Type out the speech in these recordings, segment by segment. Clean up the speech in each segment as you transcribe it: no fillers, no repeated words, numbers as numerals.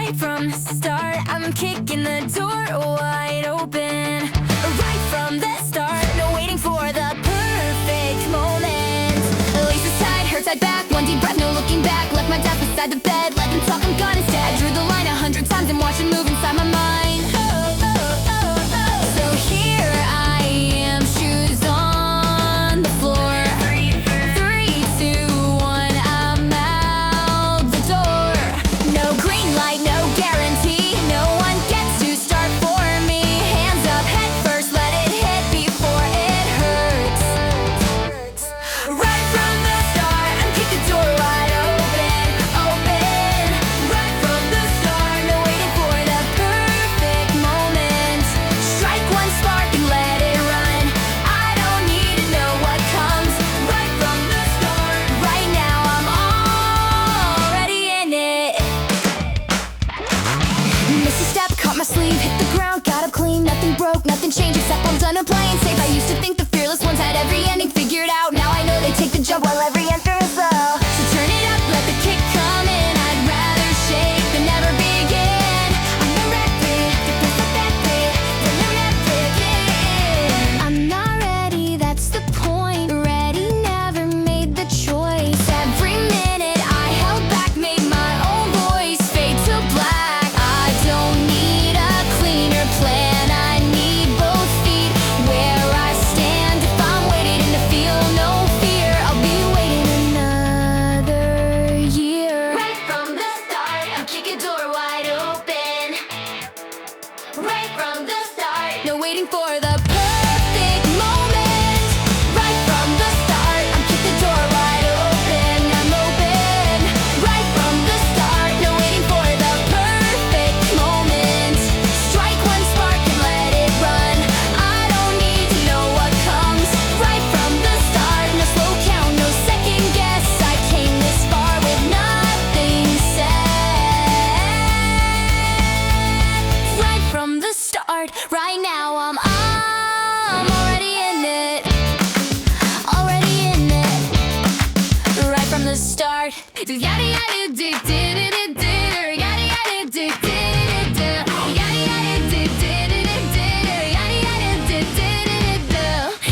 Right from the start, I'm kicking the door wide open. Right from the start, no waiting for the perfect moment. Laces tied, hair tied back, one deep breath, no looking back. Left my dad beside the bed, let them talk, I'm gone instead. I drew the line 100 times and watched it move inside my mind. So here I am, shoes on the floor. 3, 2, 1, I'm out the door. No green light, no guarantee, no one gets to start for me. Hands up, head first, let it hit before it hurts. Right from the start, I'm kick the door wide open, open. Right from the start, no waiting for the perfect moment. Strike one spark and let it run. I don't need to know what comes. Right from the start, right now I'm already in it. Missed a step, caught my sleeve, hit the ground, got up clean. Nothing broke, nothing changed except I'm done and playing safe. I used to think the fearless ones had every ending figured out. Now I know they take the jump while every answer is low. So turn it up, let the kick come in. I'd rather shake than never begin. I'm not ready, because I'm ready, then I'm never again. I'm not ready, that's the point. Ready, never made the choice. Every minute I held back, made my own voice fade to black. I don't need a cleaner plan, I need both feet where I stand. If I'm waiting to feel no fear, I'll be waiting another year. Right from the start, I'm kicking door wide open. Right from the start, no waiting for the perfect moment. Right from the start, I'm kicking the door wide open. I'm open. Right from the start, no waiting for the perfect moment. Strike one spark and let it run. I don't need to know what comes. Right from the start, no slow count, no second guess. I came this far with nothing said. Right from the start, right now I'm already in it. Already in it. Right from the start. Yada yada do do do do do. Yada yada do do do do. Yada yada do do do do. Yada yada do do do do.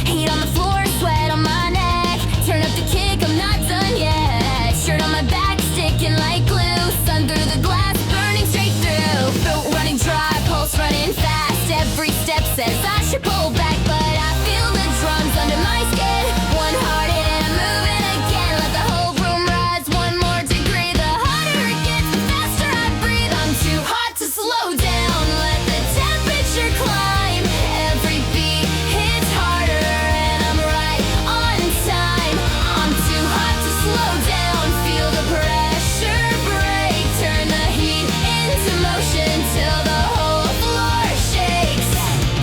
Heat on the floor, sweat on my neck. Turn up the kick, I'm not done yet. Shirt on my back, sticking like glue. Sun through the glass, burning straight through. Throat running dry, pulse running fast. Every step says I should pull back, but I feel the drums under my skin. One hearted and I'm moving again. Let the whole room rise one more degree. The harder it gets, the faster I breathe. I'm too hot to slow down. Let the temperature climb. Every beat hits harder and I'm right on time. I'm too hot to slow down. Feel the pressure break. Turn the heat into motion till the whole floor shakes.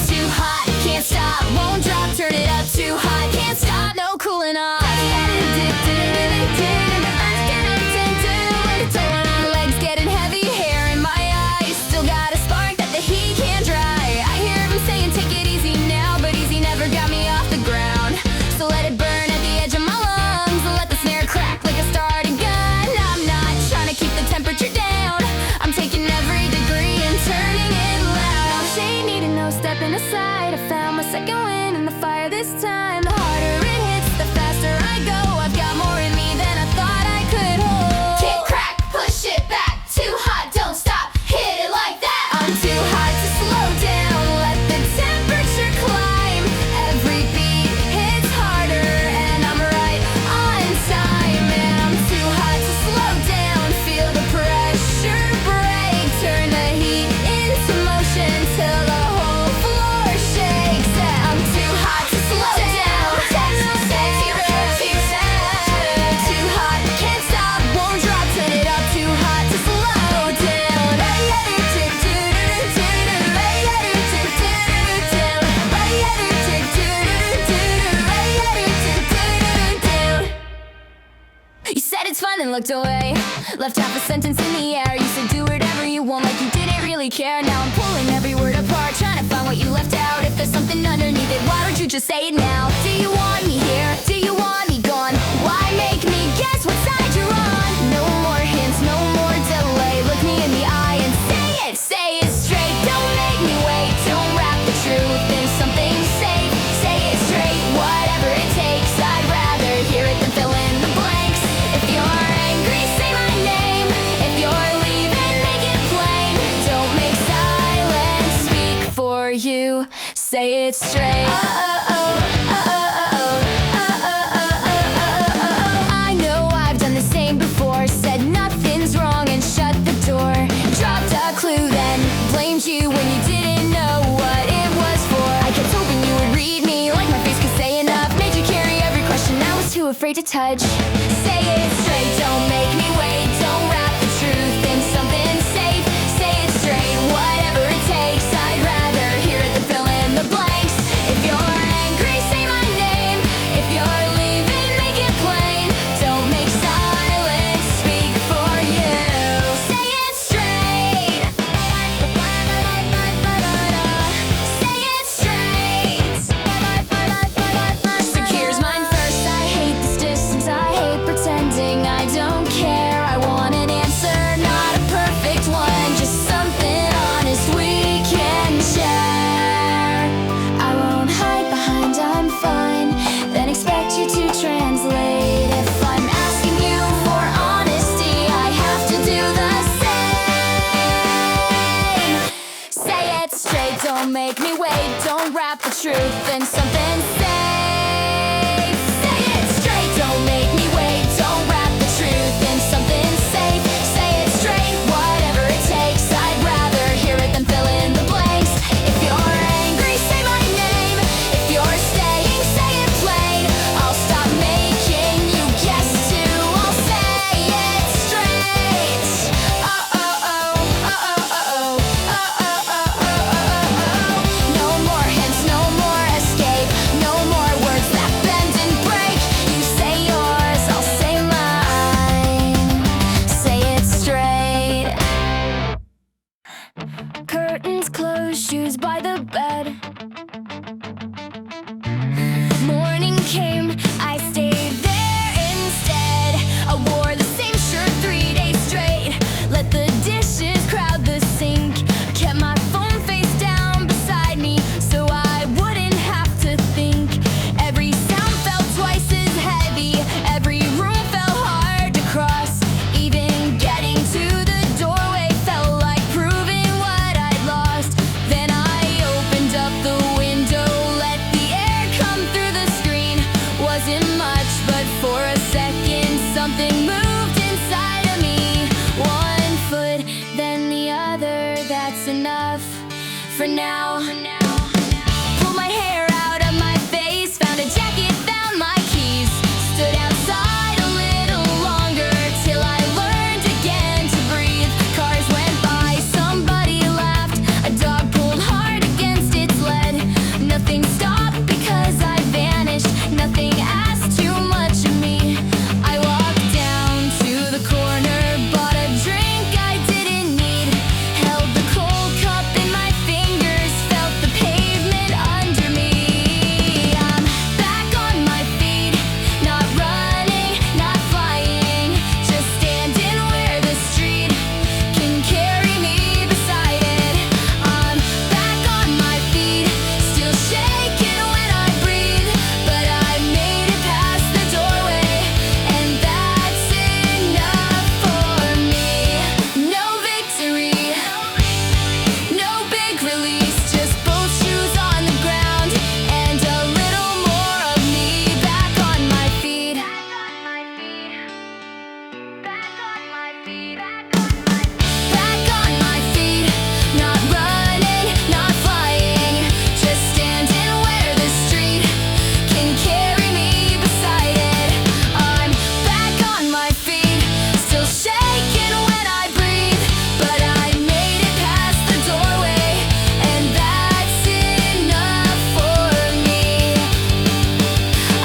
Too hot, can't stop, won't drop. Turn it up, too hot, can't stop, no cooling off. Legs getting heavy, hair in my eyes. Still got a spark that the heat can't dry. I hear him saying take it easy now, but easy never got me off the ground. So let it burn at the edge of my lungs. Let the snare crack like a starting gun. I'm not trying to keep the temperature down. I'm taking every degree and turning it loud. She needed no stepping aside. I found my second wind in the fire this time. The harder it hits, the faster I go. I've got more in me than I thought I could hold. Kick, crack, push it back. Too hot, don't stop, hit it like that. I'm too hot to slow down. Let the temperature climb. Every beat hits harder and I'm right on time. And I'm too hot to slow down. Feel the pressure break. Turn the heat into motion till the whole floor shakes. I'm too hot to slow down. Too hot, can't stop, won't drop. Turn it up, too hot to slow down. You said it's fine and looked away. Left half a sentence in the air. You said do whatever you want like you didn't really care. Now I'm pulling every word apart, trying to find what you left out. If there's something underneath it, why don't you just say it now? Do you want me here? Do you want me gone? Why make me guess what side you're on? No more hints, no more delay. Look me in the eye and say it straight. I know I've done the same before, said nothing's wrong and shut the door. Dropped a clue then blamed you when you didn't know what it was for. I kept hoping you would read me like my face could say enough. Made you carry every question I was too afraid to touch. Say it straight, don't make me wait. Don't wrap the truth in something safe. Say it straight, whatever it takes. I'd rather hear it than fill in the blanks. If you're angry, say my name. If you're leaving, make it plain. Don't make silence speak for you. Say it straight. Say it straight. Secure's mine first. I hate this distance. I hate pretending I don't care. I want an answer, not a perfect one. Just something honest we can share. I won't hide behind I'm fine, then expect you to translate. If I'm asking you for honesty, I have to do the same. Say it straight, don't make me wait. Don't wrap the truth in something safe. Say it straight, don't make me wait. Don't wrap the truth in something safe. Say it straight, whatever it takes. I'd rather hear it than fill in the blanks. If you're angry, say my name. If you're staying, say it plain. I'll stop making you guess too. I'll say it straight. No more hints, no more escape. No more words that bend and break. You say yours, I'll say mine. Say it straight. Curtains closed, shoes by the bed. Morning came, I stayed there instead. I wore the same shirt 3 days straight. Let the dishes crowd the sink. Kept my phone face down beside me so I wouldn't have to think. Every sound felt twice as heavy. Every room felt hard to cross. Even getting to the doorway felt like proving what I'd lost. Then I opened up the window, let the air come through the screen. Wasn't much, but for a second something moved inside of me. One foot, then the other, that's enough for now. Pulled my hair out of my face, found a jacket, found my keys. Stood outside a little longer till I learned again to breathe. Cars went by, somebody laughed. A dog pulled hard against its lead. Nothing stopped because I vanished. Nothing asked too much of me. I walked down to the corner, bought a drink I didn't need. Held the cold cup in my fingers, felt the pavement under me. I'm back on my feet, not running, not flying. Just standing where the street can carry me beside it. I'm back on my feet, still shaking when I breathe. But I made it past the doorway, and that's enough for me. No victory, no big release, just both shoes on the ground, and a little more of me. Back on my feet. Back on my feet, not running, not flying. Just standing where the street can carry me beside it. I'm back on my feet, still shaking when I breathe. But I made it past the doorway, and that's enough for me.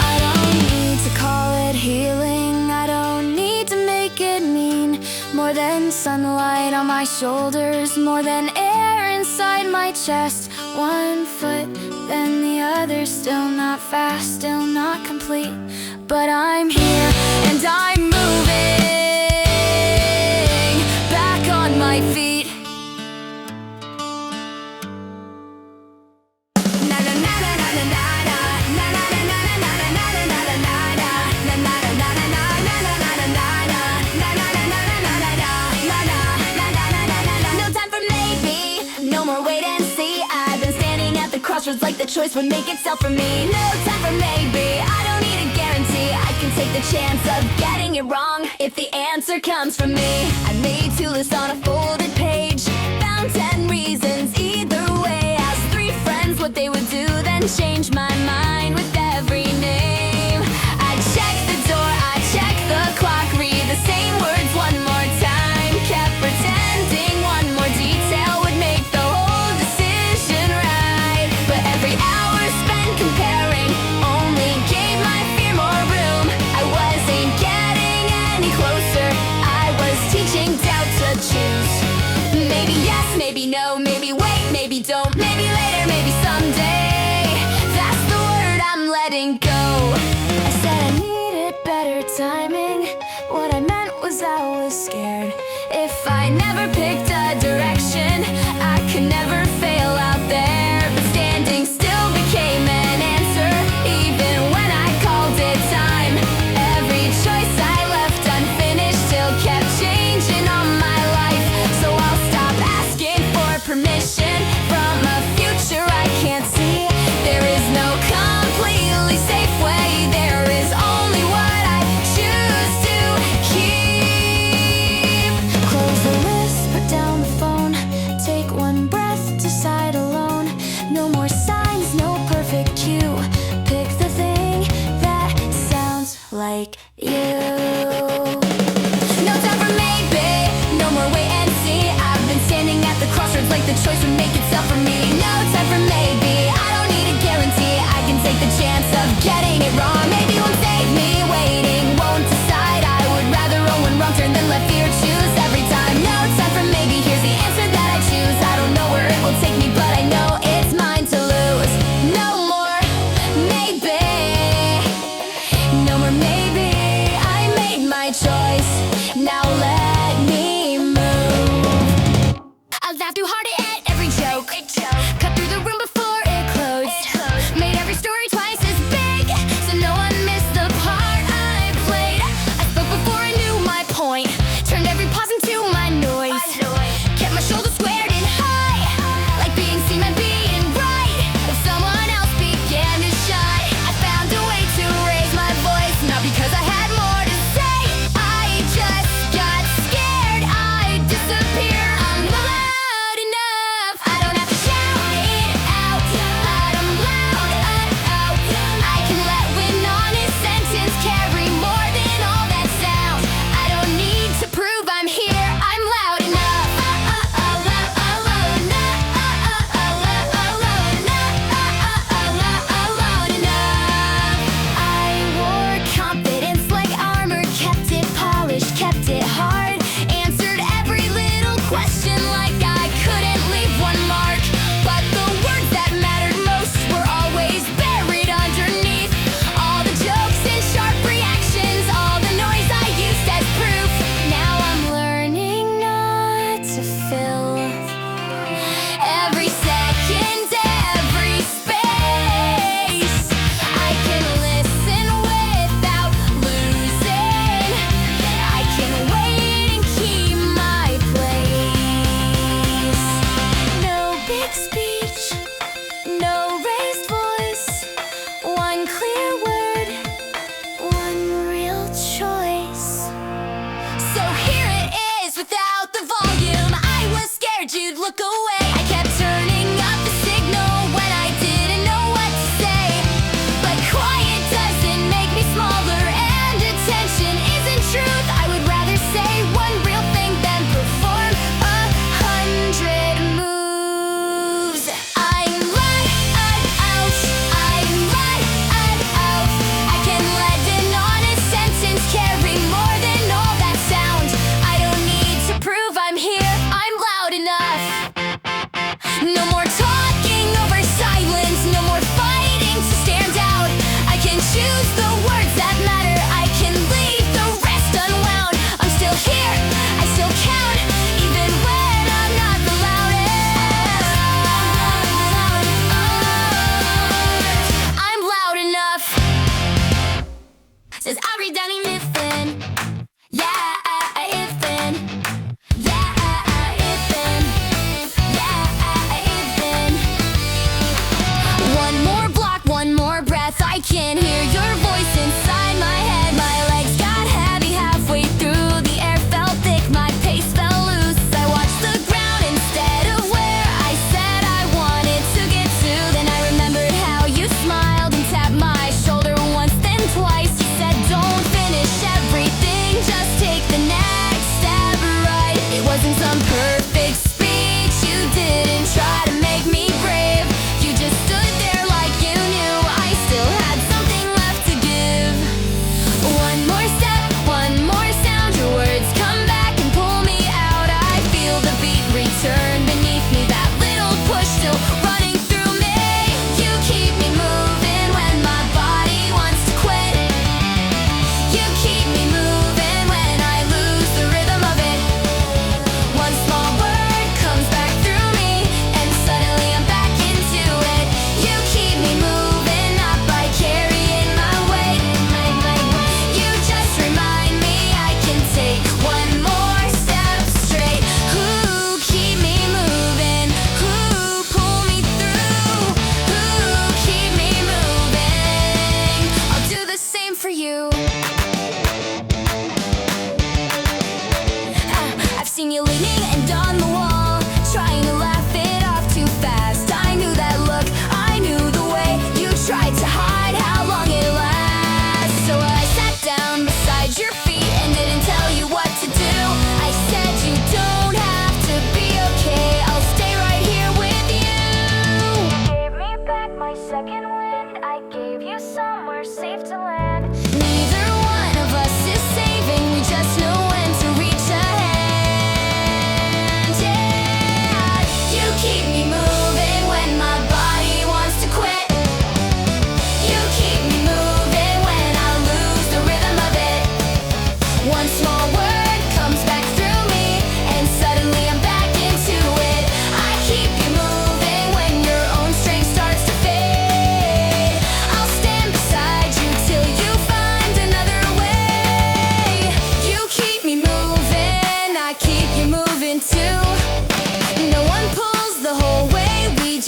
I don't need to call it healing. I don't need to make it mean. More than sunlight on my shoulders, more than air inside my chest. One foot, then the other, still not fast, still not complete. But I'm here and I'm moving. Back on my feet. Na na na na na na na na na na na na na na na na na. crossroads like the choice would make itself for me. No time for maybe, I don't need a guarantee. I can take the chance of getting it wrong if the answer comes from me. I made 2 lists on a folded page, found 10 reasons either way. Asked 3 friends what they would do, then changed my mind with every name. I check the door, I check the clock, read the same words one more time. Kept pretending one more detail would make the whole decision right. But every hour spent comparing only gave my fear more room. I wasn't getting any closer, I was teaching doubt to choose. Maybe yes, maybe no, maybe wait, maybe don't, maybe later, maybe someday. That's the word I'm letting go. I said I needed better timing. What I meant was I was scared. If I never picked a direction, I could never fail out there. But standing still became an answer, even when I called it time. Every choice I left unfinished still kept changing on my life. So I'll stop asking for permission from a future I can't see. There is no completely safe way, there is only what I choose to keep. Close the list, put down the phone, take one breath, decide alone. No more signs, no perfect cue. Pick the thing that sounds like you. No time for maybe, no more wait and see. I've been standing at the crossroads like the choice would make itself for me. No time for maybe, I don't need a guarantee. I can take the chance of getting it wrong. Maybe won't save me, waiting won't decide. I would rather own one wrong turn than let fear choose every time. No time for maybe, here's the answer that I choose. I don't know where it will take me, but I know it's mine to lose. No more maybe, no more maybe. I made my choice, now let me move. I laughed too hard at every joke, cut through the room before it closed. Made every story twice as big, so no one missed the part I played. I spoke before I knew my point, turned every pause into my noise. Kept my shoulders squared and high, like being seen and being right. If someone else began to shine, I found a way to raise my voice, not because I had more to say. I just got scared, I disappeared. I'm loud enough, I don't have to shout it out. Let 'em loud out. I can let one honest sentence carry more than all that sounds. I don't need to prove I'm here, I'm loud enough. I wore confidence like armor, kept it polished, kept it hard. Answered every little question like I couldn't leave one mark. But the words that mattered most were always buried underneath all the jokes and sharp reactions, all the noise I used as proof. Now I'm learning not to fill every second, every space. I can listen without losing. I can wait and keep my place. No big speech, no raised voice. One clear word, one real choice. So here it is without the volume. I was scared you'd look away. I kept turning up the signal when I didn't know what to say. But quiet doesn't make me smaller, and attention isn't truth. I would rather say one real thing than perform 100 moves. I'm let out, I'm let out. I can let an honest sentence carry more than all that sound. I don't need to prove I'm here, I'm loud enough.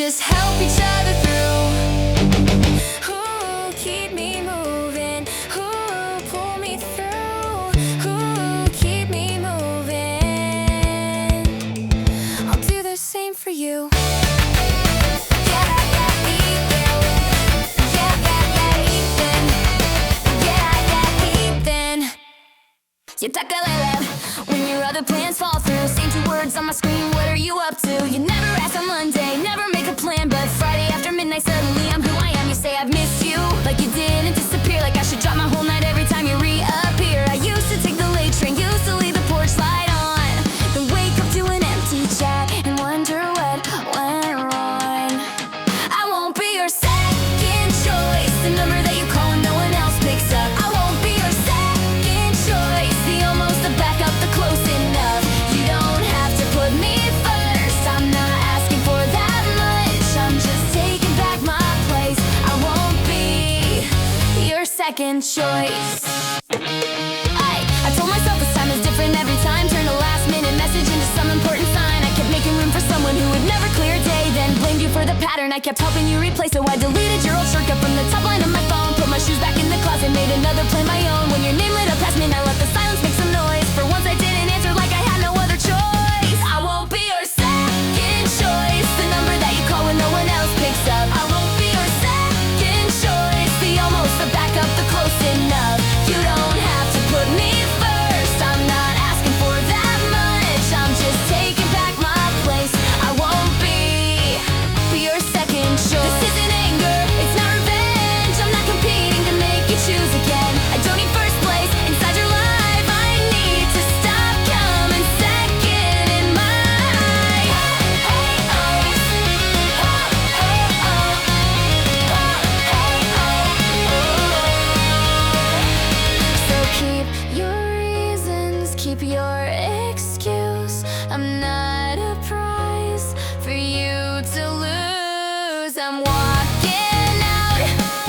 just help each other through. Ooh, keep me moving. Ooh, pull me through. Ooh, keep me moving. I'll do the same for you. You takalele when your other plans fall through. Same two words on my screen, what are you up to? You never ask on Monday, never make a plan, but Friday after midnight suddenly I'm who I am. You say I've missed you, like you didn't disappear, like I should drop my whole night every time you reappear. I used to take the late train, used to leave the porch light on, then wake up to an empty chat and wonder what went wrong. I won't be your second choice, the number that you call and no one else picks up. I won't be your second choice, the almost, the backup, the close enough. You don't have to put me first, I'm not asking for that much, I'm just taking back my place. I won't be your second choice. I told myself this time is different every time. Turned a last minute message into some important sign. I kept making room for someone who would never clear a day, then blamed you for the pattern. I kept helping you replace, so I deleted your old shortcut from the top line of my phone. Put my shoes back in the closet, made another plan my own. When your name lit up past midnight, let the silence make some noise. For once I didn't answer like I had no other choice. I won't be your second choice, the number that you call when no one else picks up. I won't be your second choice, the almost, the backup, the close enough. You don't have to put me first, I'm not asking for that much, I'm just taking back my place. I won't be your second choice. This isn't anger, it's not revenge, I'm not competing to make you choose again. I don't need first place inside your life, I need to stop coming second in mine. So keep your reasons, keep your excuse. I'm not a prize for you to lose. I'm walking out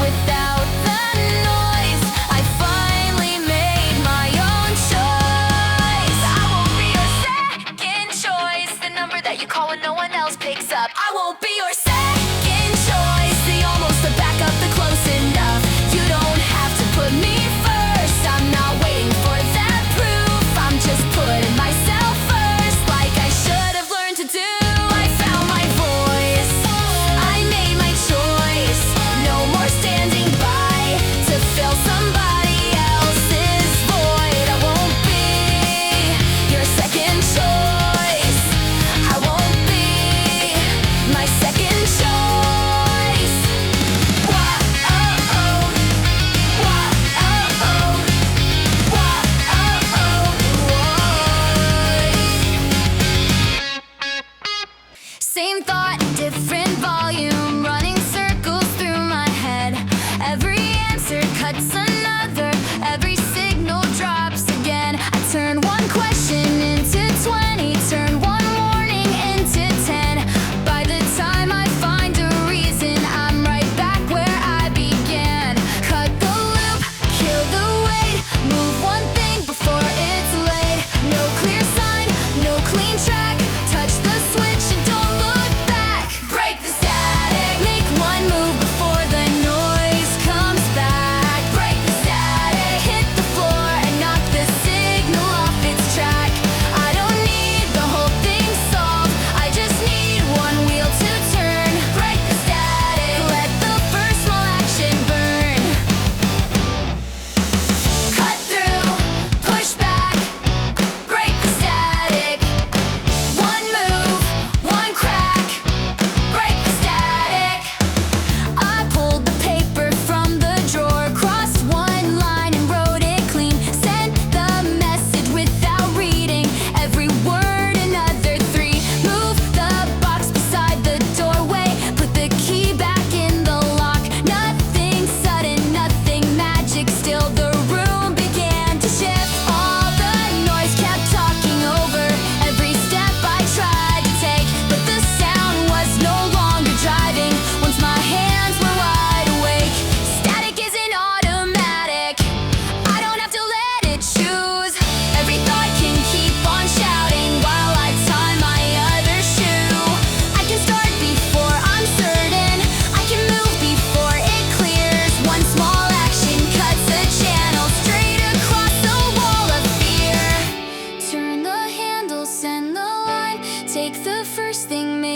without the noise. I finally made my own choice. I won't be your second choice, the number that you call when no one else picks up. I won't be your second choice, the almost, the backup, the close enough. You don't have to put me first, I'm not waiting for that proof, I'm just putting myself first like I should have learned to do. I found my voice, I made my choice, no more standing by to fill somebody else's void. I won't be your second choice, I won't be my second choice. Whoa-oh-oh, whoa-oh-oh, whoa-oh-oh. Same thought, different volume, running circles through my head. Every answer cuts another, every signal drops again. I turn one question into 20, turn one warning into 10. By the time I find a reason, I'm right back where I began. Cut the loop, kill the wait, move one thing before it's late. No clear sign, no clean track, touch the switch and don't look back. Break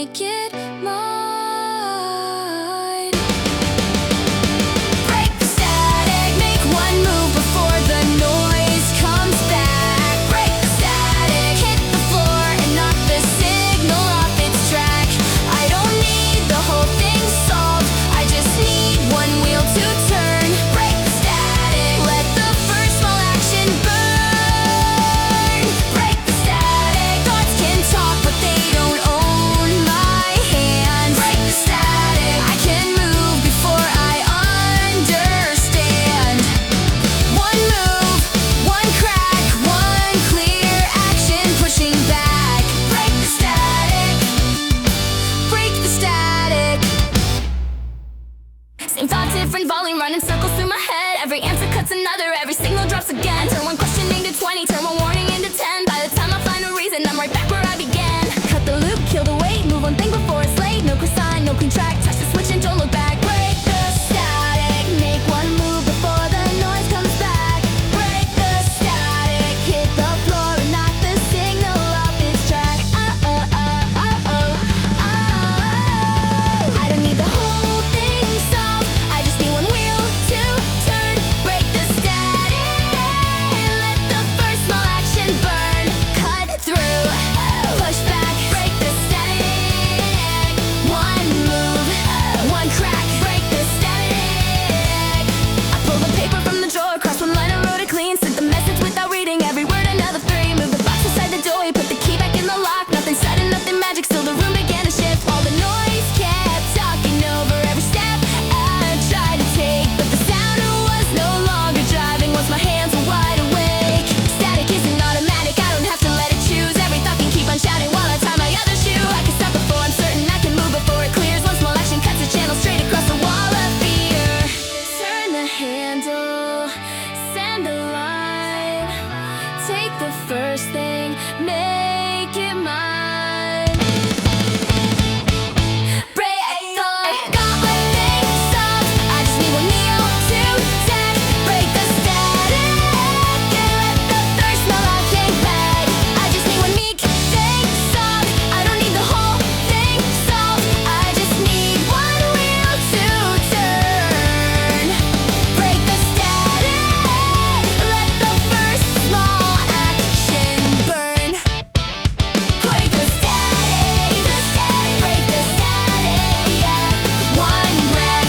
make it mine. Break the static, make one move before the noise comes back. Break the static, hit the floor and knock the signal off its track. I don't need the whole thing solved, I just need one wheel to turn. Break the static, let the first small action burn. Break the static, thoughts can talk but they don't own my hands. Break the static, I can move before I understand. One move, one crack, one clear action pushing back. Break the static, break the static. Same thought, different volume, running circles through my head. Every answer cuts another, every signal drops again. Turn one questioning to 20, turn one warning into 10. By the time I find a reason, I'm right back where I began. Cut the loop, kill the weight, move one thing before it's late. No clear sign, no clean track, touch the switch and don't look back. Break the static, make one move before the noise comes back. Break the static, hit the floor and knock the signal off its track. I don't need the whole thing solved, I just need one wheel to turn. Break the static, let the first small action burn. Cut through, push back, break the static. One move, one crack, break the static. I pull the paper from the drawer, cross one line and wrote it clean. Sent the message without reading every word, another 3. Move the box inside the door, you put the key back in the lock. Nothing sudden, nothing magic, still the room began to shift. All the noise kept talking over every step I tried to take, but the sound was no longer driving once my hands were wide awake. Static isn't automatic, I don't have to let it choose. Every thought can keep on shouting while I tie my other shoe. I can stop before I'm certain, I can move before it clears. One small action cuts the channel straight across the wall of fear. Turn the handle, send the line. Take the first thing, make it mine. Break the got my thing solved, I just need one wheel to turn. Break the static, and let the first small action bang. I just need one meek thing solved, I don't need the whole thing solved, I just need one wheel to turn. Break the static, let the first small action burn. Break the static, break the static, yeah. One wreck,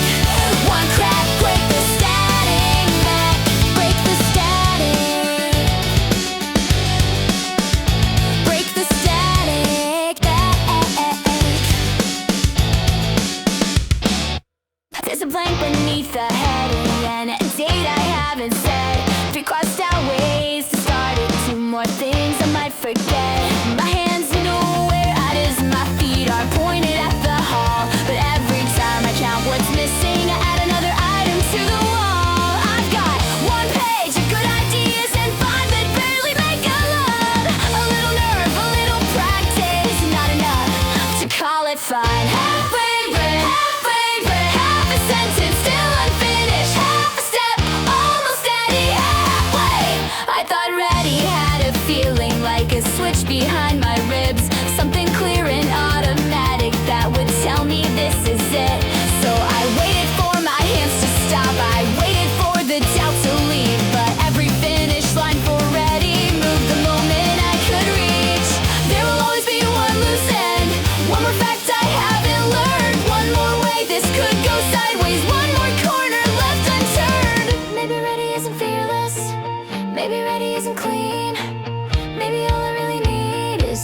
one crack, break the static, break the static. Break the static, There's a blank beneath the heading and a date I haven't said. 3 crossed out ways to start it, 2 more things I might forget. My hands know where at is, my feet are pointed at the hall. But every time I count what's missing, I add another item to the wall. I've got 1 page of good ideas and 5 that barely make a load. A little nerve, a little practice, not enough to call it fine. Halfway read, half a sentence still unfinished, half a step almost steady, halfway. I thought ready had a feeling like a switch behind my ribs, something clear and automatic that would tell me this is it. So I waited for my hands to stop, I waited for the doubt to leave, but every finish line for ready moved the moment I could reach. There will always be one loose end, one more fact I haven't learned, one more way this could go sideways, one more corner left unturned. Maybe ready isn't fearless, maybe ready isn't clean, maybe all I really need is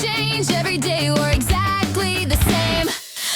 change every day or exactly the same.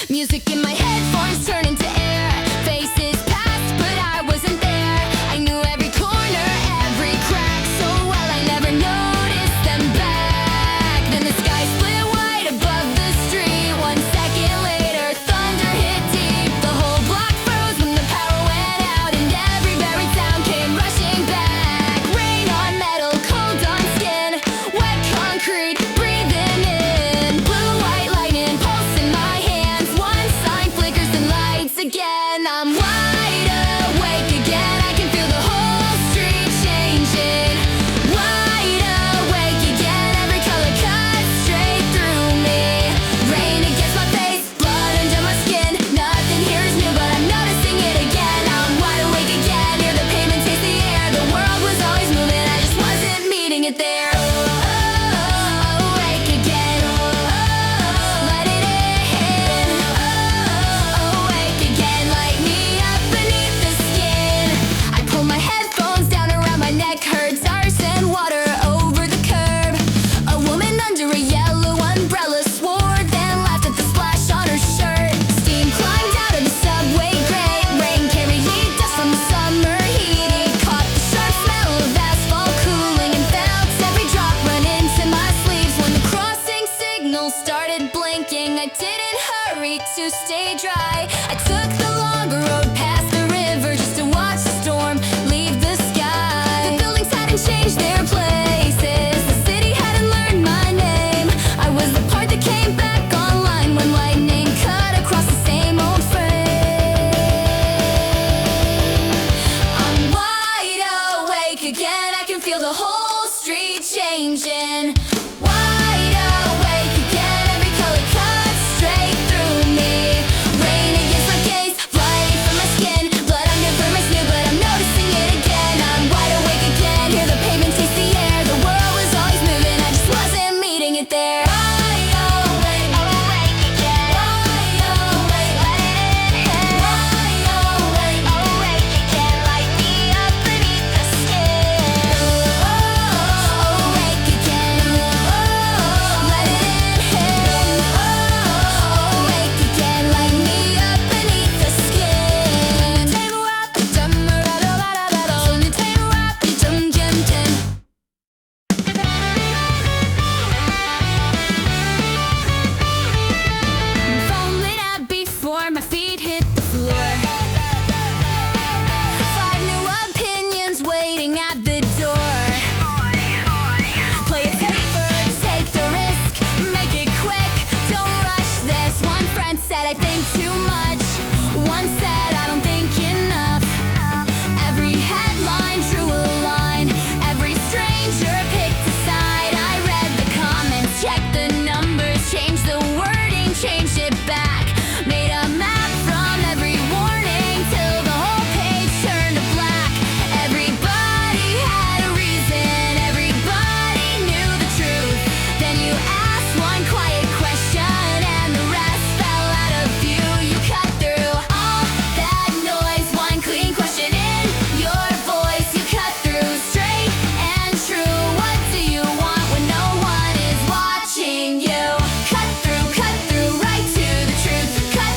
Music in my headphones turn into air. Faces passed, but I wasn't there. I knew every corner, every crack so well I never noticed them back. Then the sky split wide above the street. 1 second later, thunder hit deep. The whole block froze when the power went out, and every buried sound came rushing back. Rain on metal, cold on skin, wet concrete, breathing in. Blue white lightning, pulse in my hands. One sign flickers and lights again. I'm wide awake again. I can feel the whole street changing. Wide awake again. Every color cuts straight through me. Rain against my face, blood under my skin. Nothing here is new, but I'm noticing it again. I'm wide awake again. Hear the pavement, taste the air. The world was always moving, I just wasn't meeting it there. Awake again. Let it in. Awake again. Light me up beneath the skin. I pull my headphones down around my neck. Heard stars and water over the curb. A woman under a yellow umbrella swore, then laughed at the splash on her shirt. Steam climbed out of the subway grate. Rain carried heat dust from the summer heat. Caught the sharp smell of asphalt cooling and felt every drop run into my sleeves. When the crossing signal started blinking, I didn't hurry to stay dry. I took the longer road past the river just to watch the storm leave the sky. The buildings hadn't changed their places. The city hadn't learned my name. I was the part that came back online when lightning cut across the same old frame. I'm wide awake again. I can feel the whole street changing. Wide awake again. Every color cuts straight through me. Rain against my gaze, blood from my skin. Blood under my new, but I'm noticing it again. I'm wide awake again. Hear the pavement, taste the air. The world was always moving, I just wasn't meeting it there. Wide awake, awake again. Wide awake, let it in. Wide awake, awake again. Light me up beneath the skin. Awake again. Let it in. Awake again. Light me up beneath the skin. Falling out before my feet hit the floor. 5 new opinions waiting at the door. Play it safer, take the risk, make it quick, don't rush this. One friend said I think too much. One said I don't think enough. Every headline drew a line. Every stranger picked a side. I read the comments, checked the numbers, changed the wording, changed it back. Made a map from every warning till the whole page turned to black. Everybody had a reason, everybody knew the truth. Then you asked one quiet question and the rest fell out of view. You cut through all that noise, one clean question in your voice. You cut through straight and true. What do you want when no one is watching you? Cut through right to the truth. Cut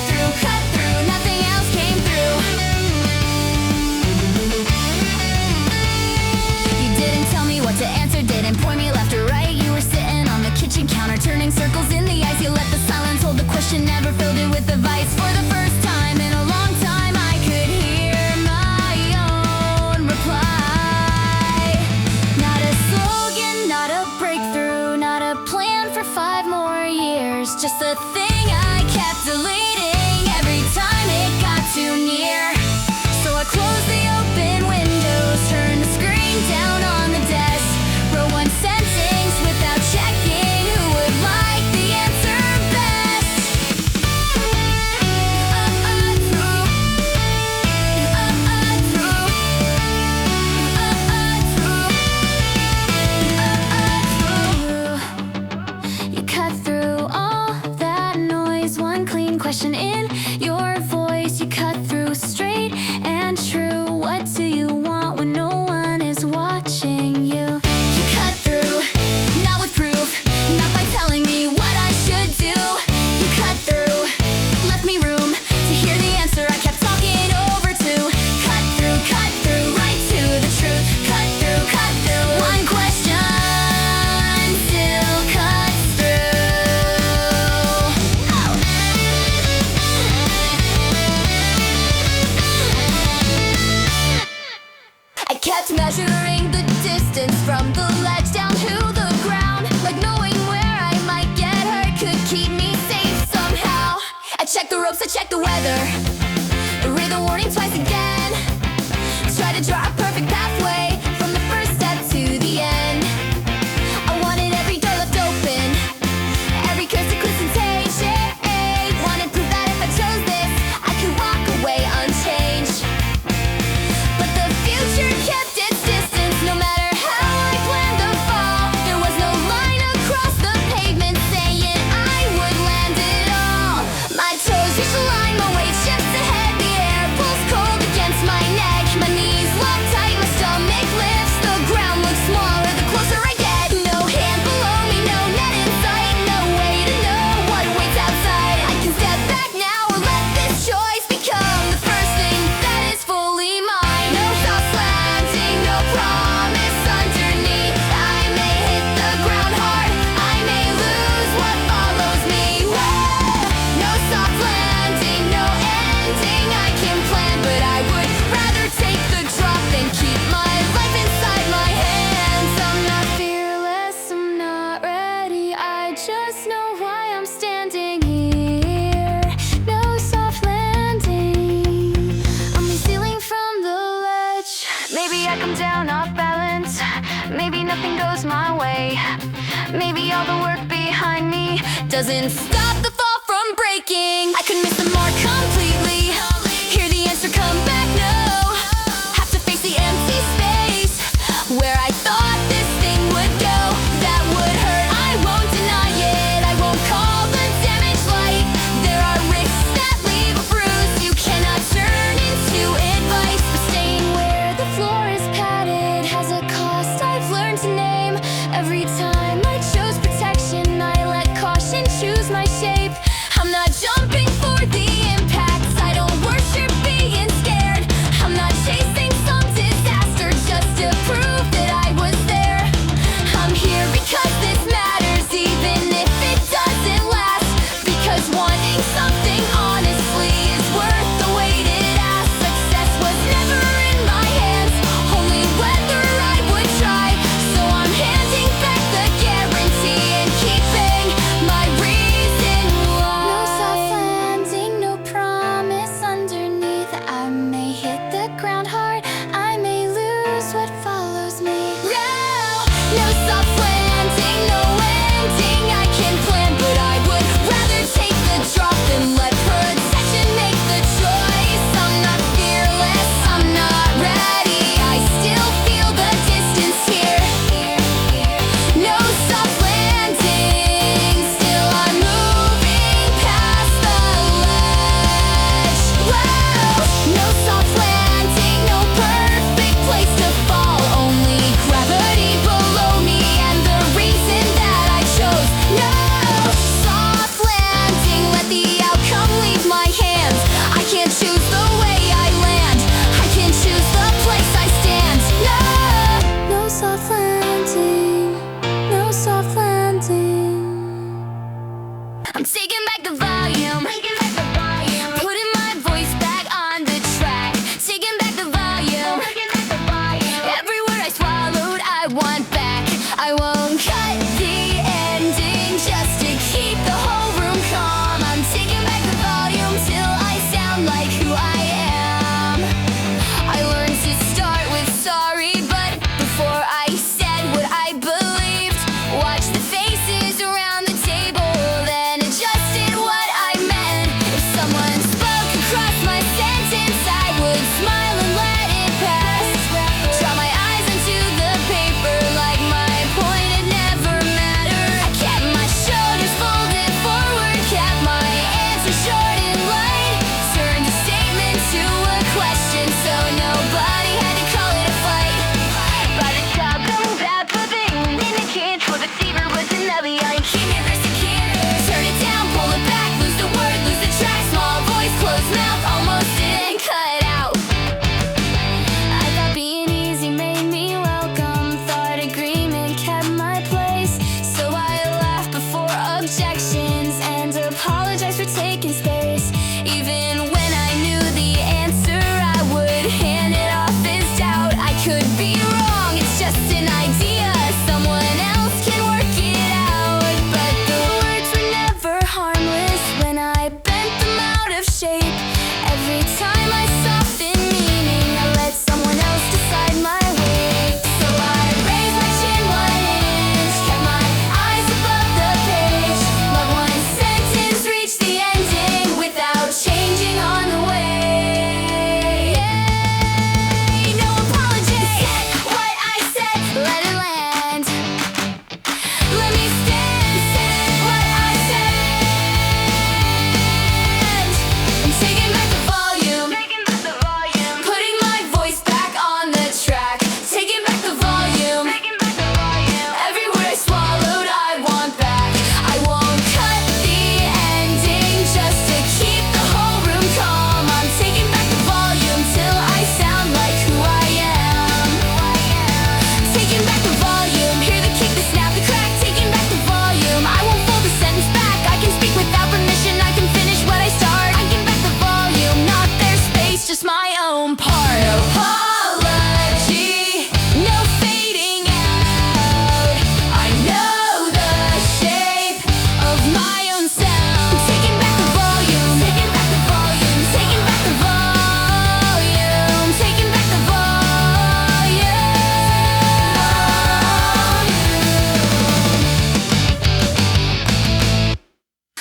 through, nothing else came through. You didn't tell me what to answer, didn't point me left or right. You were sitting on the kitchen counter, turning circles in the ice. You let the silence hold the question, never filled it with advice. For the first time in a long time, I could hear my own reply. Not a slogan, not a breakthrough, not a plan for 5 more years. Just a thing I kept deleting every time it got too near. So I closed the open windows, turned the screen down on the desk. Wrote one sentence without checking who would like the answer best. You cut through all that noise, one clean question in your voice. You cut through straight and true. What do you want when no one is watching you? You cut through, not with proof, not by telling me just know why I'm standing here. No soft landing. I'm stealing from the ledge. Maybe I come down off balance. Maybe nothing goes my way. Maybe all the work behind me doesn't stop the fall from breaking. I could miss the mark completely. Hear the answer come back, no. Have to face the empty space where I thought this thing would go. That would hurt, I won't deny it. I won't call the damage light. There are risks that leave a bruise you cannot turn into advice. But staying where the floor is padded has a cost I've learned to name. Every time I chose protection, I let caution choose my shape. I'm not jumping for the impacts. I don't worship being scared. I'm not chasing some disaster just to prove that I was there. I'm here because this matters, even if it doesn't last. Because wanting something honestly is worth the wait it asks. Success was never in my hands, only whether I would try. So I'm handing back the guarantee and keeping my reason why. No soft landing, no promise underneath. I may hit the ground hard, I may lose what follows me. No soft landing, no ending I can plan, but I would rather take the drop than let protection make the choice. I'm not fearless, I'm not ready. I still feel the distance here. No soft landing, still I'm moving past the ledge. Whoa, no soft landing, no perfect place to fall. Only gravity below me and the reason that I chose. No soft landing, let the outcome leave my hands. I can't choose the way I land, I can choose the place I stand. No soft landing, no soft landing. I'm taking back the volume, putting my voice back on the track. Taking back the volume, every word I swallowed I want back. I won't cut the ending just to keep the whole room calm. I'm taking back the volume till I sound like who I am. I learned to start with sorry, but before I said what I believed, watched the faces around the table, then adjusted what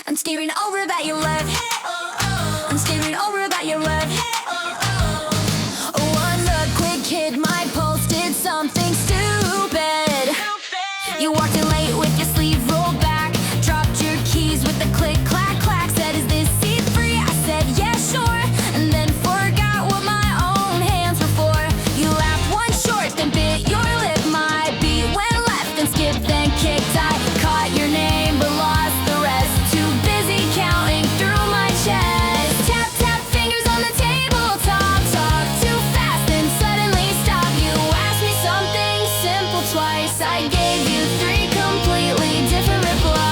I'm staring over that you left. I'm staring over that you left. One look, quick hit my pulse, did something stupid. You walked in late with your sleeve rolled back, dropped your keys with a click, clack, clack. Said, is this seat free? I said, yeah, sure. And then forgot what my own hands were for. You laughed one short, then bit your lip. My beat went left and skipped, then kicked. I caught your name but lost the rest. Too busy counting through my chest. Tap, tap, fingers on the tabletop. Talk too fast and suddenly stop. You asked me something simple twice. I gave you three completely different replies.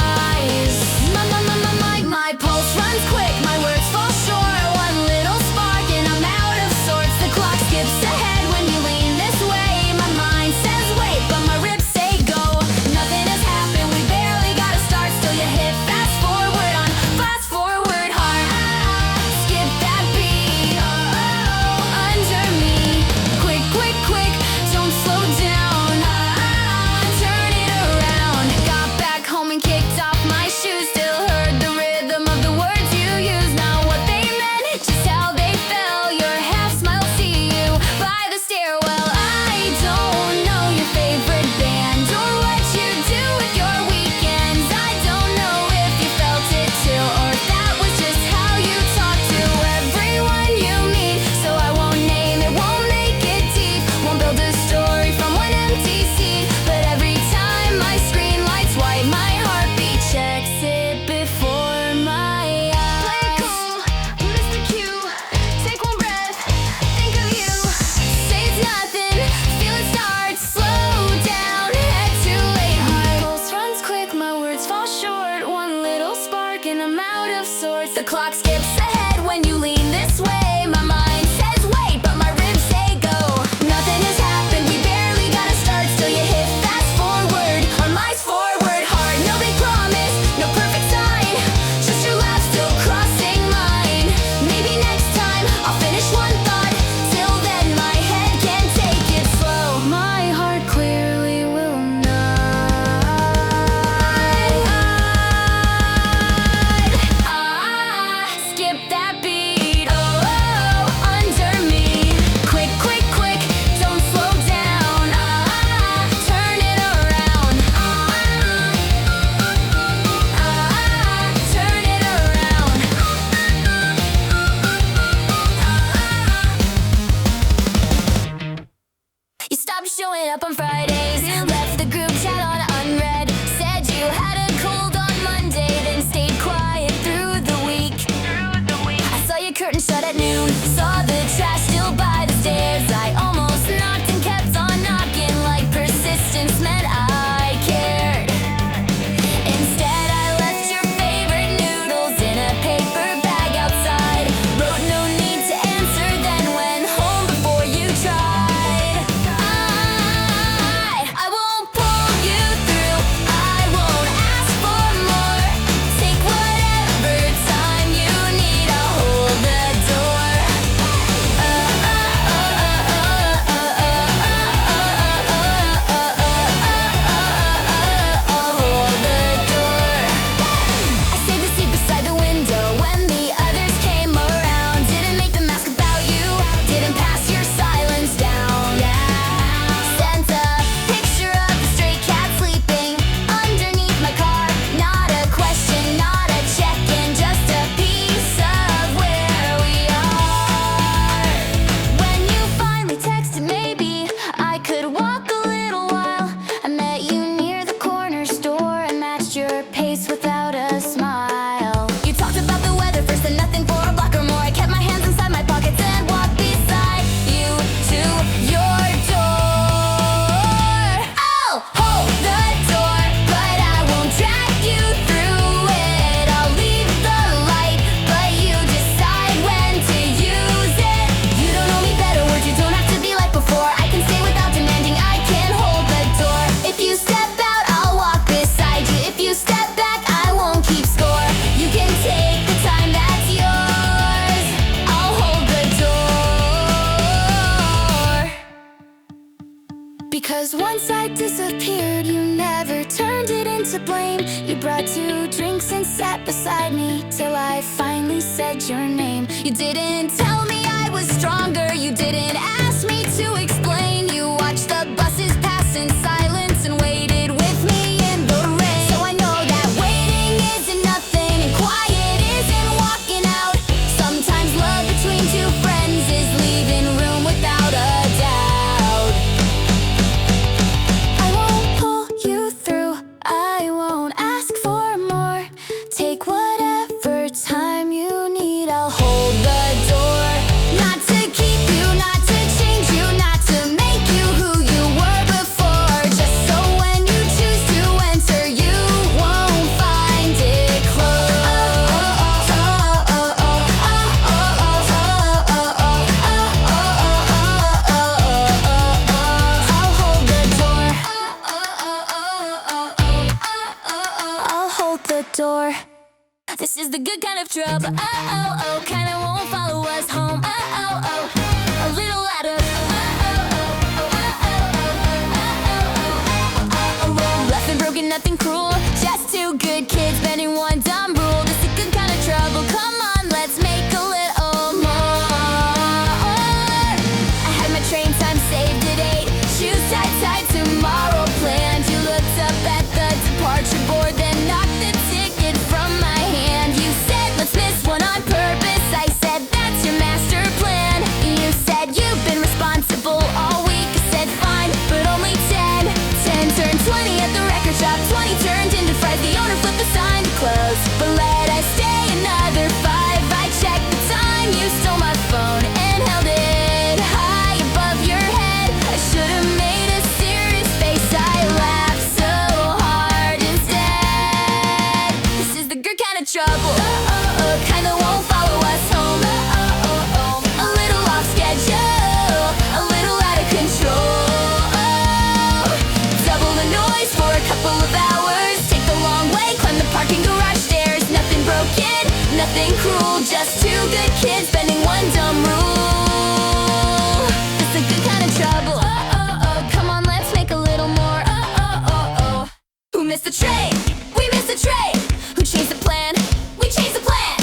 My pulse runs quick, my words fall short. One little spark and I'm out of sorts. The clock skips ahead when you lean this way. My mind says wait, but my ribs say go. Nothing has happened, we barely got a start. Still you hit fast forward on fast forward hard. Skip that beat under me. Quick, quick, quick, don't slow down. Turn it around. Got back home and kicked off my shoes. Still heard the rhythm of the words you used. Not what they meant, just how they fell. Your half smile, see you by the stairwell. I don't know your favorite band or what you do with your weekends. I don't know if you felt it too, or if that was just how you talk to everyone you meet. So I won't name it, won't make it deep, won't build a story from one empty seat. But every time my screen lights white, my heartbeat checks it before my eyes. Play it cool, miss the cue, take one breath, think of you. Say it's nothing, feel it start, slow down, head too late. My pulse runs quick, my words fall short. One little spark and I'm out of sorts. The clock skips ahead when you lean this way. My mind says wait, but my ribs say go. Nothing has happened, we barely got a start. Still you hit fast forward, our minds forward hard. No big promise, no perfect sign, just your laugh still crossing mine. Maybe next time I'll finish one thought. Till then my head can take it slow. My heart clearly will not. Skip that beat, under me. Quick, quick, quick, don't slow down. Turn it around. Turn it around. You stopped showing up on Fridays, left the group chat on unread. Said you had a cold on Monday, then stayed quiet through the week. I saw your curtain shut at noon, saw the trash still by the stairs. I almost knocked and kept on knocking, like persistence meant I cared. Instead I left your favorite noodles in a paper bag outside. Wrote no need to answer, then went home before you tried. I won't pull you through, I won't ask for more. Take whatever time you need, I'll hold the door. I'll hold the door. I saved the seat beside the window when the others came around. Didn't make them ask about you, didn't pass your silence down. Sent a picture of the stray cat sleeping underneath my car. Not a question, not a check-in, just a piece of where we are. When you finally texted, maybe I could walk a little while. I met you near the corner store and matched your pace without a smile. You talked about the weather first and nothing for a block or more. I kept my hands inside my pockets and walked beside you to your door. I'll hold the door, but I won't drag you through it. I'll leave the light, but you decide when to use it. You don't know me better, words you don't have to be like before. I can stay without demanding, I can hold the door. If you step out, I'll walk beside you. If you step back, I won't keep score. You can take the time that's yours, I'll hold the door. Because once I disappeared, you never turned it into blame. You brought 2 drinks and sat beside your name. You didn't tell me I was stronger. You didn't ask me to explain. You watched the buses pass in silence and waited with me in the rain. So I know that waiting isn't nothing and quiet isn't walking out. Sometimes love between two friends is leaving room without a doubt. I won't pull you through, I won't ask for more. Take whatever time you need, I'll hold the door. Not to keep you, not to change you, not to make you who you were before. Just so when you choose to enter, you won't find it closed. I'll hold the door. I'll hold the door. This is the good kind of trouble. Oh, oh, oh, kinda won't follow us home. Oh, oh, oh, a little out of. Nothing broken, nothing cruel. Just two good kids bending one dumb rule. This is the good kind of trouble. Come on, let's make a little more. I had my train time saved at 8. Shoes tied tomorrow planned. You looked up at the departure board, then knocked the ticket from my hand. You said, let's miss one on purpose. I said, that's your master plan. You said, you've been responsible all week. I said, fine, but only 10. 10 turned 20 at the record shop. 20 turned into fries. The owner flipped the sign to close, but let us stay another 5. I checked the time. You stole my phone and held it high above your head. I should have made a serious face. I laughed so hard instead. This is the good kind of trouble. Oh, oh, oh, kinda won't follow us home. Oh, oh, oh, oh, a little off schedule, a little out of control. Oh, double the noise for a couple of hours. Take the long way, climb the parking garage stairs. Nothing broken, nothing cruel. Just two good kids bending one dumb rule. It's a good kind of trouble. Oh, oh, oh, come on, let's make a little more. Oh, oh, oh, oh. Who missed the train? We missed the train. Who changed the plan? We changed the plan.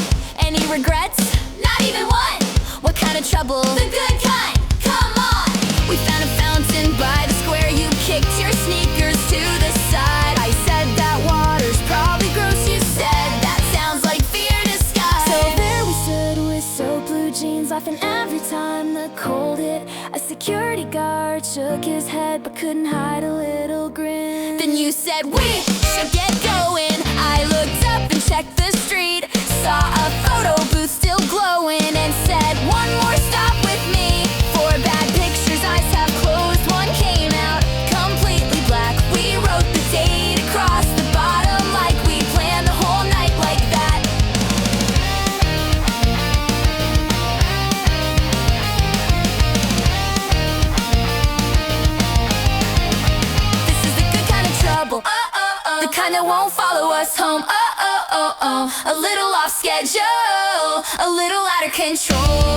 Any regrets? Not even one. What kind of trouble? The good kind. Come on. We found a fountain by the square. You kicked your sneakers to the side. I said that water's probably gross. You said that sounds like fear disguised. So there we stood with so blue jeans, laughing every time the cold hit. A security guard shook his head but couldn't hide a little grin. Then you said we should get going. I looked up and checked the street, saw a photo booth still glowing, and said one more stop with me. 4 bad pictures, eyes half closed. One came out completely black. We wrote the date across the bottom like we planned the whole night like that. This is the good kind of trouble. Oh, oh, oh, the kind that won't follow us home. Oh, oh, oh, oh, a little off schedule, a little out of control.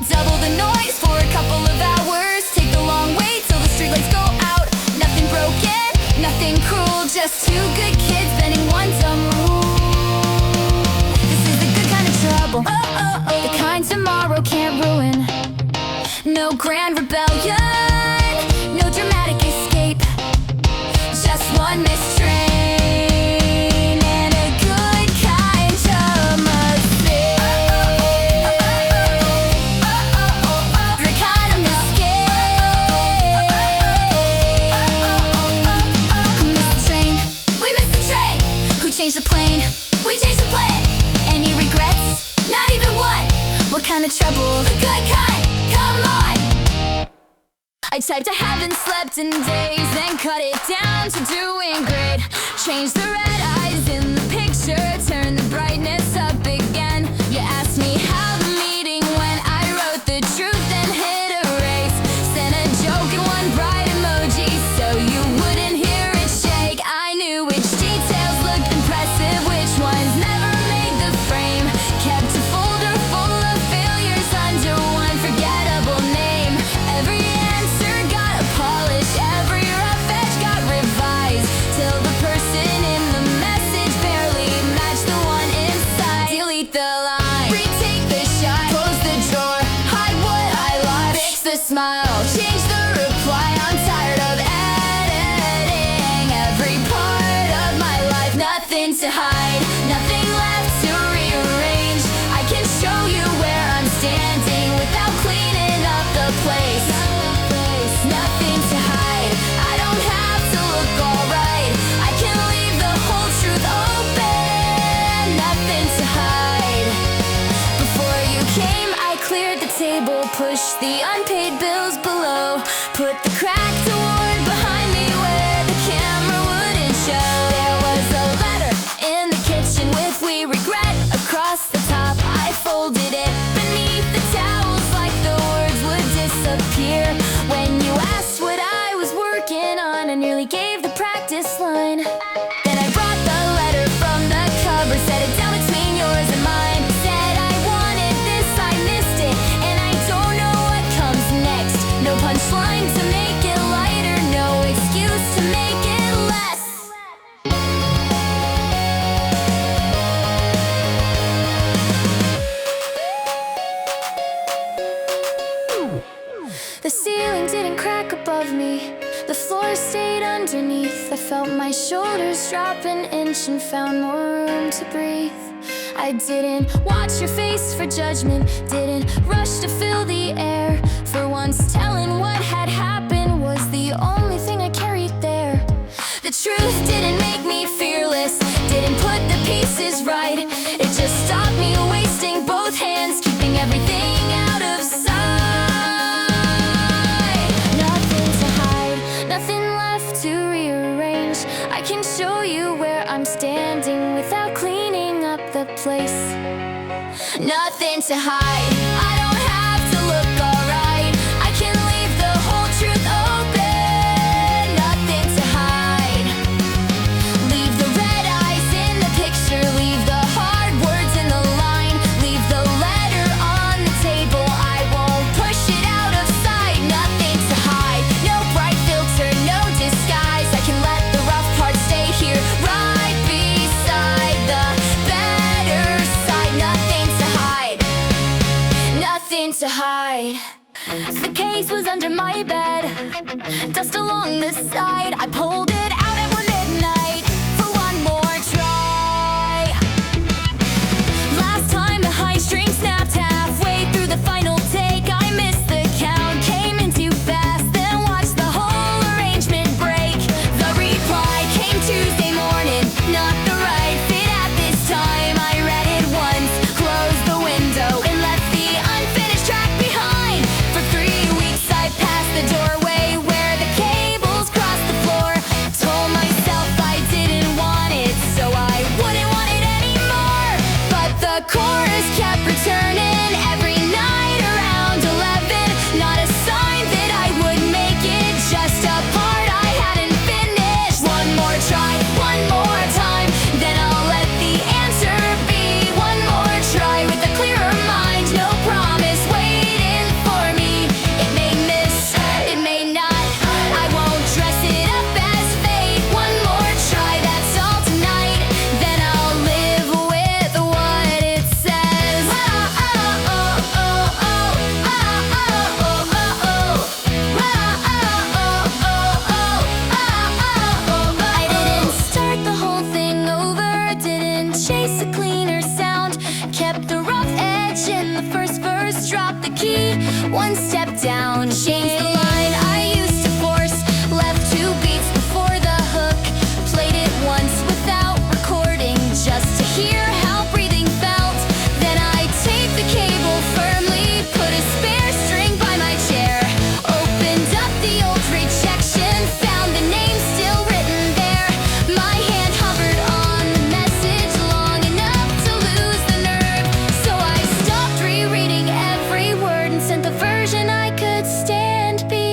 Double the noise for a couple of hours. Take the long way till the streetlights go out. Nothing broken, nothing cruel. Just two good kids bending one dumb rule. This is the good kind of trouble. Oh, oh, oh, the kind tomorrow can't ruin. No grand rebellion, no dramatic escape. Just one missed train and a good kind of mistake. The kind of mistake. Who missed the train? We missed the train. Who changed the plane? We changed the plane. Any regrets? Not even one. What kind of trouble? The good kind. Come on. I typed I haven't slept in days, then cut it down to doing great. Changed the red eyes in the picture, turned the brightness up again. You asked me how the meeting went. I wrote the truth, then hit erase. Sent a joke and one bright emoji so you wouldn't hear it shake. I knew which details looked impressive, which ones never made the frame. Kept a folder full of failures under one forgettable name. Every answer got a polish, every rough edge got revised, till the person in the hide, nothing left to rearrange. I can show you where I'm standing without cleaning up the place. Nothing to hide, I don't have to look alright. I can leave the whole truth open. Nothing to hide. Before you came, I cleared the table, pushed the unpaid bills below, put the cracked award behind me where the camera wouldn't show. There was a letter in the kitchen with "we regret" across the top. I folded it beneath the towels like the words would disappear. When you asked what I was working on, I nearly gave the practice line. Then I brought the letter from the cupboard, set it down between yours and mine. Said I wanted this, I missed it, and I don't know what comes next. No punchline to make it lighter, no excuse to make it less. The ceiling didn't crack above me, the floor stayed underneath. I felt my shoulders drop an inch and found more room to breathe. I didn't watch your face for judgment, didn't rush to fill the air. For once, telling what had happened was the only thing I carried there. The truth didn't make me fearless, didn't put the pieces right. It just stopped me wasting both hands, keeping everything out of sight. Nothing to hide, nothing left to rearrange. I can show you where I'm standing without cleaning up the place. Nothing to hide, I don't have to look alright. I can leave the whole truth open. Nothing to hide. Leave the red eyes in the picture, leave the hard words in the line, leave the letter on the table. I won't push it out of sight. Nothing to hide, no bright filter, no disguise. I can let the rough parts stay here, right beside the better side. Nothing to hide, nothing to hide. The case was under my bed, dust along the side. I pulled it out at 1 midnight for one more try. Last time the high string snapped halfway through the final take. I missed the count, came in too fast, then watched the whole arrangement break. The reply came Tuesday morning, not the right fit at this time. I read it once, closed the window, and left the unfinished track behind. For 3 weeks I passed the doorway where the cables crossed the floor. Told myself I didn't want it, so I wouldn't want it anymore. But the chorus kept returning every night around 11. Not a sign that I would make it, just a part I hadn't finished. One more try, one more time, then I'll let the answer be. One more try with a clearer mind, no promise waiting for me. It may miss, it may not, I won't dress it up as fate. One more try, that's all tonight, then I'll live with what it says. I didn't start the whole thing over, didn't chase a cleaner sound, kept the rough edge in the first verse, dropped the key one step down, changed the line I used to force, left 2 beats before the hook, played it once without recording just to hear how breathing felt. Then I taped the cable firmly, put a spare string by my chair, opened up the old rejection, found the name still written there. My hand hovered on the message long enough to lose the nerve, so I stopped rereading every word and sent the version I could stand behind.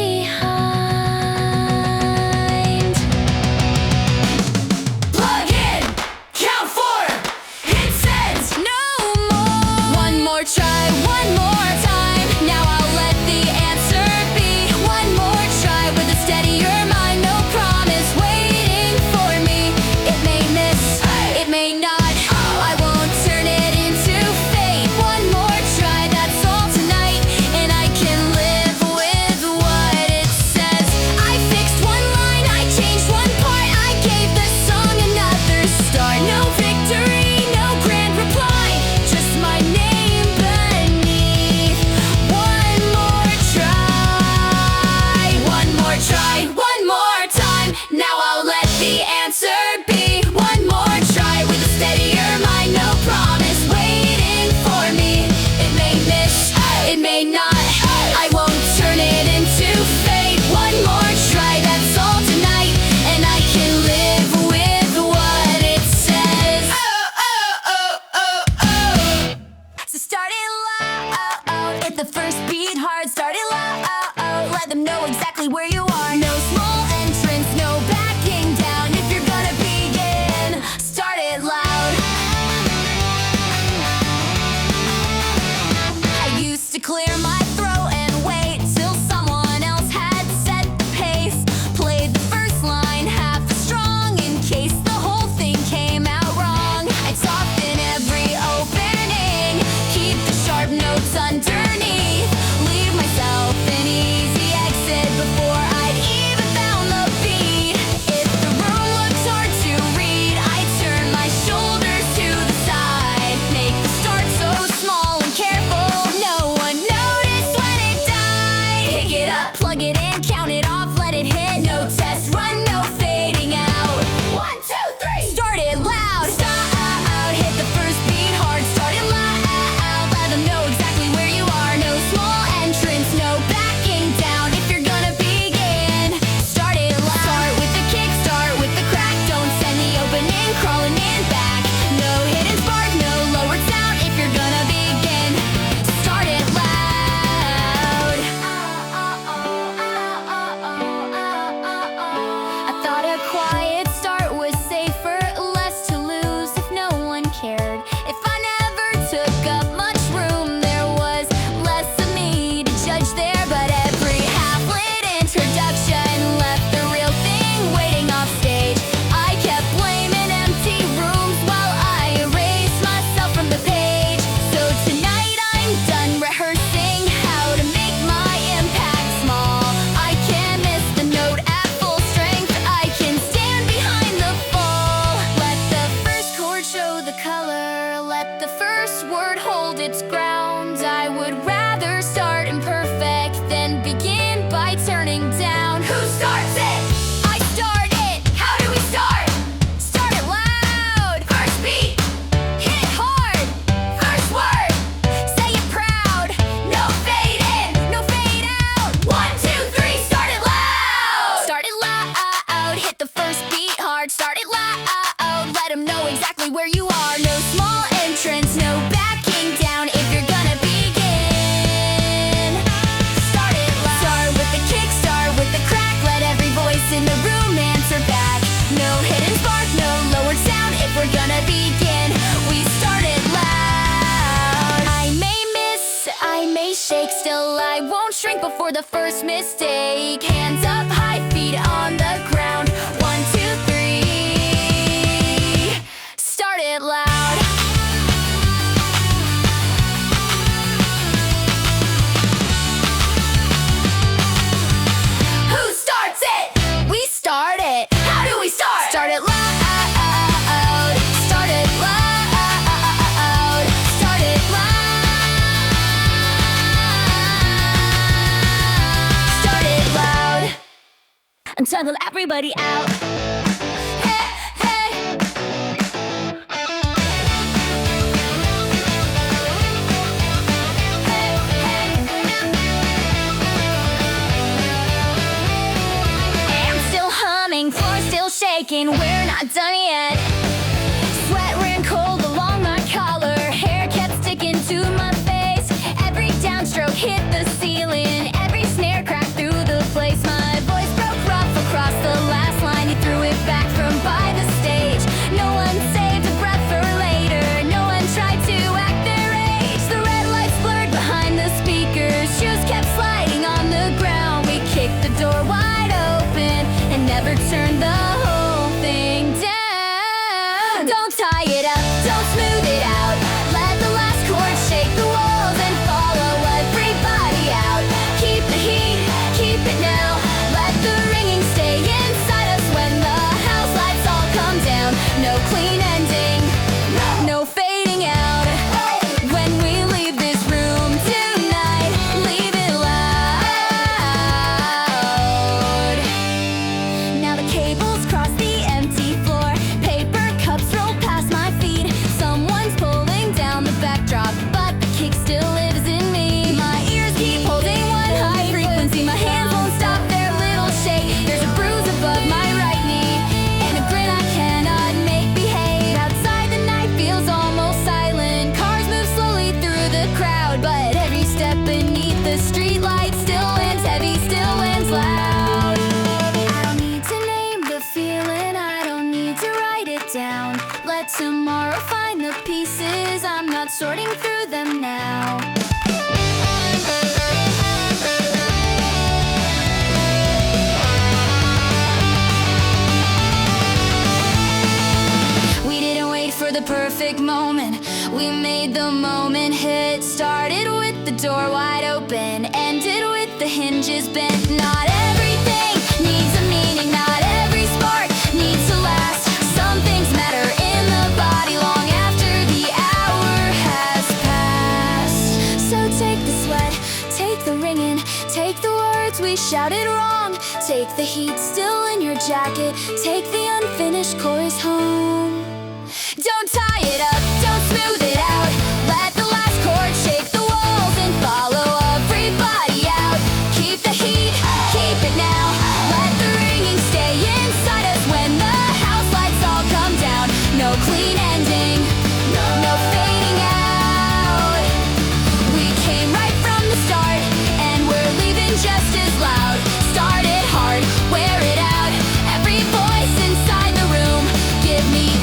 its ground. I would rather start imperfect than begin by turning down. Who starts it? I start it. How do we start? Start it loud. First beat, hit it hard. First word, say it proud. No fade in, no fade out. 1, 2, 3, start it loud. Start it loud, hit the first beat hard. Start it loud, let them know exactly where you are. No small entrance, no backing down if you're gonna begin. Start it loud. Start with the kick, start with the crack. Let every voice in the room answer back. No hidden spark, no lowered sound if we're gonna begin. We start it loud. I may miss, I may shake, still I won't shrink before the first mistake. Hands up high, feet on the ground. 1, 2, 3. Start it loud. Who starts it? We start it. How do we start? Start it loud. Start it loud. Start it loud. Start it loud. Until everybody out. Hey, hey. I'm still humming, floor still shaking, we're not done yet. Sweat ran cold along my collar, hair kept sticking to my face. Every downstroke hit the ceiling, every snare cracked through the place. My voice broke rough across the last line, you threw it back from by the stage. No one saved a breath for later, no one tried to act their age. The red lights blurred behind the speakers, shoes kept sliding on the ground. We kicked the door wide open and never turned the whole thing down. Don't tie it up, don't smooth it out. Let the last chord shake the walls and follow everybody out. Keep the heat, keep it now. Let the ringing stay inside us when the house lights all come down. No clean ending, no fading out. When we leave this room tonight, leave it loud. Now the cables cross the empty floor, paper cups roll past my feet. Someone's pulling down the backdrop, but the kick still lives in me. My ears keep holding one high frequency, my hands won't stop their little shake. There's a bruise above my right knee and a grin I cannot make behave. Outside the night feels almost silent, cars move slowly through the crowd, but every step beneath the street light still lands heavy, still lands loud. I don't need to name the feeling, I don't need to write it down. Let tomorrow find the pieces, I'm not sorting through them now. We didn't wait for the perfect moment, we made the moment hit. Started with the door wide open, ended with the hinges bent. Not everything needs a meaning, not every spark needs to last. Some things matter in the body long after the hour has passed. So take the sweat, take the ringing, take the words we shouted wrong. Take the heat still in your jacket, take the unfinished chorus home. Don't tie it up, don't smooth it out. Let the last chord shake the walls and follow everybody out. Keep the heat, keep it now. Let the ringing stay inside us when the house lights all come down. No clean ending, no fading out. We came right from the start and we're leaving just as loud. Start it hard, wear it out. Every voice inside the room, give me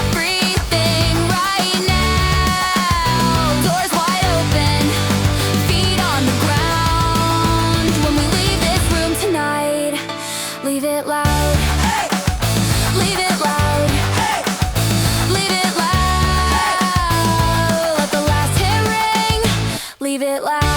everything right now. Doors wide open, feet on the ground. When we leave this room tonight, leave it loud. Leave it loud. Leave it loud. Let the last hit ring, leave it loud.